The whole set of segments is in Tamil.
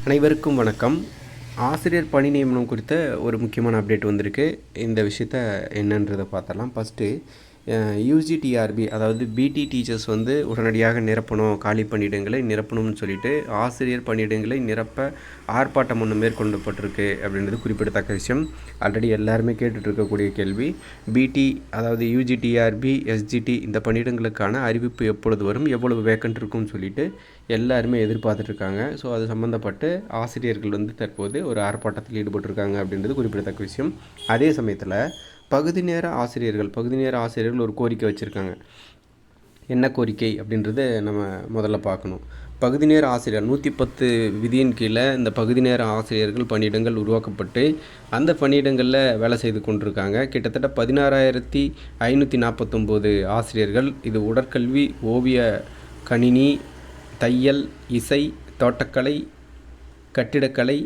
அனைவருக்கும் வணக்கம். ஆசிரியர் பணி நியமனம் குறித்த ஒரு முக்கியமான அப்டேட் வந்திருக்கு. இந்த விஷயத்த என்னன்றதை பார்த்தரலாம். ஃபஸ்ட்டு யூஜிடிஆர்பி அதாவது பிடி டீச்சர்ஸ் உடனடியாக நிரப்பணும், காலி பணியிடங்களை நிரப்பணும்னு சொல்லிட்டு ஆசிரியர் பணியிடங்களை நிரப்ப ஆர்ப்பாட்டம் ஒன்று மேற்கொள்ளப்பட்டிருக்கு அப்படின்றது குறிப்பிடத்தக்க விஷயம். ஆல்ரெடி எல்லாருமே கேட்டுட்ருக்கக்கூடிய கேள்வி, பிடி அதாவது யூஜிடிஆர்பி எஸ்ஜிடி இந்த பணியிடங்களுக்கான அறிவிப்பு எப்பொழுது வரும், எவ்வளவு வேக்கண்ட் இருக்கும்னு சொல்லிட்டு எல்லாருமே எதிர்பார்த்துட்ருக்காங்க. ஸோ அது சம்மந்தப்பட்டு ஆசிரியர்கள் தற்போது ஒரு ஆர்ப்பாட்டத்தில் ஈடுபட்டிருக்காங்க அப்படின்றது குறிப்பிடத்தக்க விஷயம். அதே சமயத்தில் பகுதி நேர ஆசிரியர்கள் ஒரு கோரிக்கை வச்சுருக்காங்க. என்ன கோரிக்கை அப்படின்றத நம்ம முதல்ல பார்க்கணும். பகுதி நேர ஆசிரியர் 110 விதியின் கீழே இந்த பகுதி நேர ஆசிரியர்கள் பணியிடங்கள் உருவாக்கப்பட்டு அந்த பணியிடங்களில் வேலை செய்து கொண்டிருக்காங்க. கிட்டத்தட்ட 16,549 ஆசிரியர்கள். இது உடற்கல்வி, ஓவிய, கணினி, தையல், இசை, தோட்டக்கலை, கட்டிடக்கலை,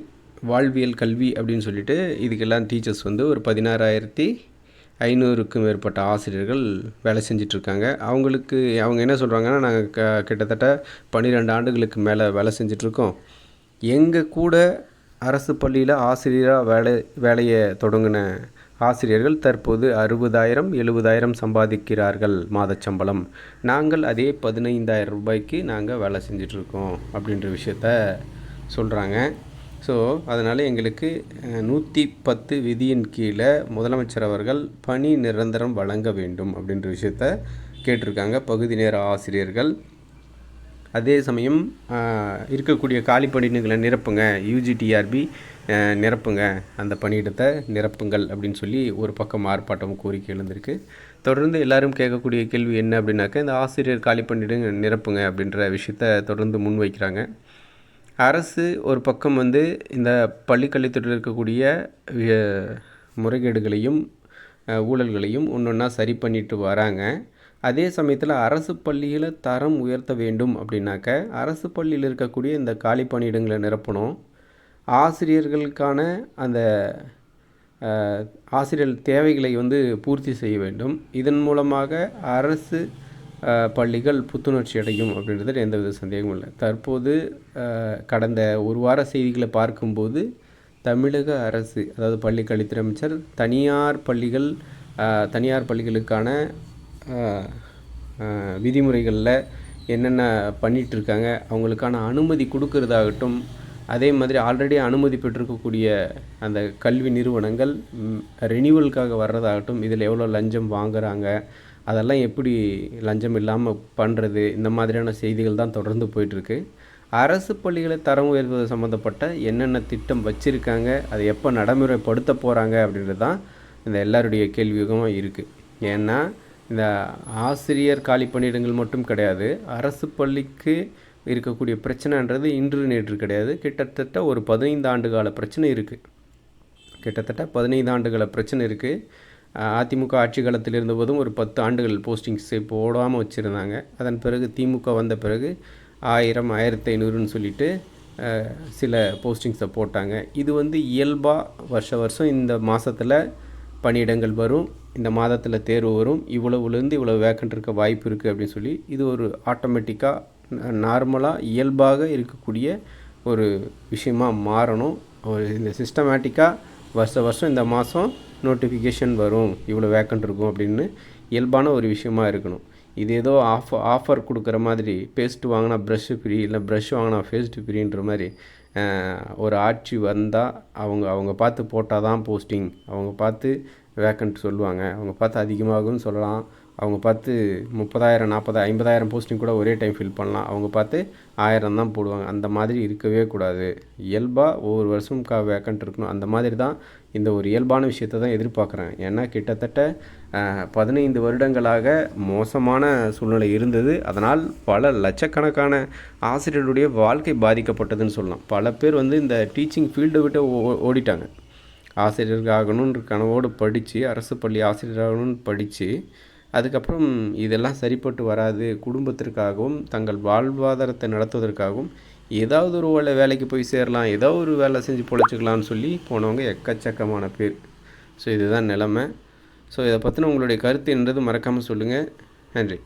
வாழ்வியல் கல்வி அப்படின்னு சொல்லிட்டு இதுக்கெல்லாம் டீச்சர்ஸ் ஒரு 16,500க்கும் மேற்பட்ட ஆசிரியர்கள் வேலை செஞ்சிட்ருக்காங்க. அவங்க என்ன சொல்கிறாங்கன்னா, நாங்கள் கிட்டத்தட்ட 12 ஆண்டுகளுக்கு மேலே வேலை செஞ்சிட்ருக்கோம். எங்கள் கூட அரசு பள்ளியில் ஆசிரியராக வேலையை தொடங்கின ஆசிரியர்கள் தற்போது 60,000 70,000 சம்பாதிக்கிறார்கள் மாதச்சம்பளம். நாங்கள் அதே 15,000 ரூபாய்க்கு நாங்கள் வேலை செஞ்சிட்ருக்கோம் அப்படின்ற விஷயத்த சொல்கிறாங்க. ஸோ அதனால் எங்களுக்கு 110 விதியின் கீழே முதலமைச்சர் அவர்கள் பணி நிரந்தரம் வழங்க வேண்டும் அப்படின்ற விஷயத்த கேட்டிருக்காங்க பகுதி நேர ஆசிரியர்கள். அதே சமயம் இருக்கக்கூடிய காலி பணியிடங்களை நிரப்புங்க, யூஜிடிஆர்பி நிரப்புங்க, அந்த பணியிடத்தை நிரப்புங்கள் அப்படின்னு சொல்லி ஒரு பக்கம் ஆர்ப்பாட்டம் கோரிக்கை எழுந்திருக்கு. தொடர்ந்து எல்லாரும் கேட்கக்கூடிய கேள்வி என்ன அப்படின்னாக்கா, இந்த ஆசிரியர் காலி பணியிடங்கள் நிரப்புங்க அப்படின்ற விஷயத்த தொடர்ந்து முன்வைக்கிறாங்க. அரசு ஒரு பக்கம் இந்த பள்ளிக்கல்வித்துறையில் இருக்கக்கூடிய முறைகேடுகளையும் ஊழல்களையும் ஒன்றா சரி பண்ணிட்டு வராங்க. அதே சமயத்தில் அரசு பள்ளியில் தரம் உயர்த்த வேண்டும் அப்படின்னாக்க அரசு பள்ளியில் இருக்கக்கூடிய இந்த காலி பணியிடங்களை நிரப்பணும். ஆசிரியர்களுக்கான அந்த ஆசிரியர் தேவைகளை பூர்த்தி செய்ய வேண்டும். இதன் மூலமாக அரசு பள்ளிகள் புத்துணர்ச்சி அடையும் அப்படின்றதில் எந்தவித சந்தேகமும் இல்லை. தற்போது கடந்த ஒரு வார செய்திகளை பார்க்கும்போது தமிழக அரசு அதாவது பள்ளிக்கல்வித்துறை அமைச்சர் தனியார் பள்ளிகளுக்கான விதிமுறைகளில் என்னென்ன பண்ணிகிட்ருக்காங்க, அவங்களுக்கான அனுமதி கொடுக்கறதாகட்டும், அதே மாதிரி ஆல்ரெடி அனுமதி பெற்றிருக்கக்கூடிய அந்த கல்வி நிறுவனங்கள் ரெனியூவலுக்காக வர்றதாகட்டும், இதில் எவ்வளோ லஞ்சம் வாங்குகிறாங்க, அதெல்லாம் எப்படி லஞ்சம் இல்லாமல் பண்ணுறது, இந்த மாதிரியான செய்திகள் தான் தொடர்ந்து போயிட்டுருக்கு. அரசு பள்ளிகளை தரம் உயர்த்துவது சம்மந்தப்பட்ட என்னென்ன திட்டம் வச்சுருக்காங்க, அதை எப்போ நடைமுறைப்படுத்த போகிறாங்க அப்படின்றது தான் இந்த எல்லாருடைய கேள்வியுகமாக இருக்குது. ஏன்னா இந்த ஆசிரியர் காலி பணியிடங்கள் மட்டும் கிடையாது, அரசு பள்ளிக்கு இருக்கக்கூடிய பிரச்சனைன்றது இன்று நேற்று கிடையாது. கிட்டத்தட்ட ஒரு 15 ஆண்டுகால பிரச்சனை இருக்குது. அதிமுக ஆட்சி காலத்தில் இருந்தபோதும் ஒரு 10 ஆண்டுகள் போஸ்டிங்ஸை போடாமல் வச்சுருந்தாங்க. அதன் பிறகு திமுக வந்த பிறகு 1000 1500ன்னு சொல்லிட்டு சில போஸ்டிங்ஸை போட்டாங்க. இது இயல்பாக வருஷம் இந்த மாதத்தில் பணியிடங்கள் வரும், இந்த மாதத்தில் தேர்வு வரும், இவ்வளவுலேருந்து இவ்வளோ வேக்கண்ட் இருக்க வாய்ப்பு இருக்குது அப்படின்னு சொல்லி இது ஒரு ஆட்டோமேட்டிக்காக நார்மலாக இயல்பாக இருக்கக்கூடிய ஒரு விஷயமாக மாறணும். இந்த சிஸ்டமேட்டிக்காக வருஷம் இந்த மாதம் நோட்டிஃபிகேஷன் வரும், இவ்வளோ வேக்கண்ட் இருக்கும் அப்படின்னு இயல்பான ஒரு விஷயமா இருக்கணும். இது ஏதோ ஆஃபர் கொடுக்குற மாதிரி, பேஸ்ட் வாங்கினா ப்ரஷ்ஷு ஃப்ரீ, இல்லை ப்ரஷ் வாங்கினா பேஸ்ட் ஃப்ரீன்ற மாதிரி ஒரு ஆட்சி வந்தால் அவங்க பார்த்து போட்டால் தான் போஸ்டிங், அவங்க பார்த்து வேக்கண்ட் சொல்லுவாங்க, அவங்க பார்த்து அதிகமாகும்னு சொல்லலாம், அவங்க பார்த்து 30,000 40,000 50,000 போஸ்டிங் கூட ஒரே டைம் ஃபில் பண்ணலாம், அவங்க பார்த்து 1000 தான் போடுவாங்க. அந்த மாதிரி இருக்கவே கூடாது. இயல்பாக ஒவ்வொரு வருஷம் வேக்கண்ட் இருக்கணும். அந்த மாதிரி தான் இந்த ஒரு இயல்பான விஷயத்தை தான் எதிர்பார்க்குறேன். ஏன்னா கிட்டத்தட்ட 15 வருடங்களாக மோசமான சூழ்நிலை இருந்தது. அதனால் பல லட்சக்கணக்கான ஆசிரியர்களுடைய வாழ்க்கை பாதிக்கப்பட்டதுன்னு சொல்லலாம். பல பேர் இந்த டீச்சிங் ஃபீல்டை விட்டு ஓடிட்டாங்க. ஆசிரியர்கள் ஆகணுன்ற கனவோடு படித்து, அரசு பள்ளி ஆசிரியராகணும்னு படித்து, அதுக்கப்புறம் இதெல்லாம் சரிப்பட்டு வராது, குடும்பத்திற்காகவும் தங்கள் வாழ்வாதாரத்தை நடத்துவதற்காகவும் ஏதாவது ஒரு வேலைக்கு போய் சேரலாம், ஏதாவது ஒரு வேலை செஞ்சு பொழைச்சிக்கலாம்னு சொல்லி போனவங்க எக்கச்சக்கமான பேர். ஸோ இதுதான் நிலைமை. ஸோ இதை பற்றின உங்களுடைய கருத்து என்றது மறக்காமல் சொல்லுங்கள். நன்றி.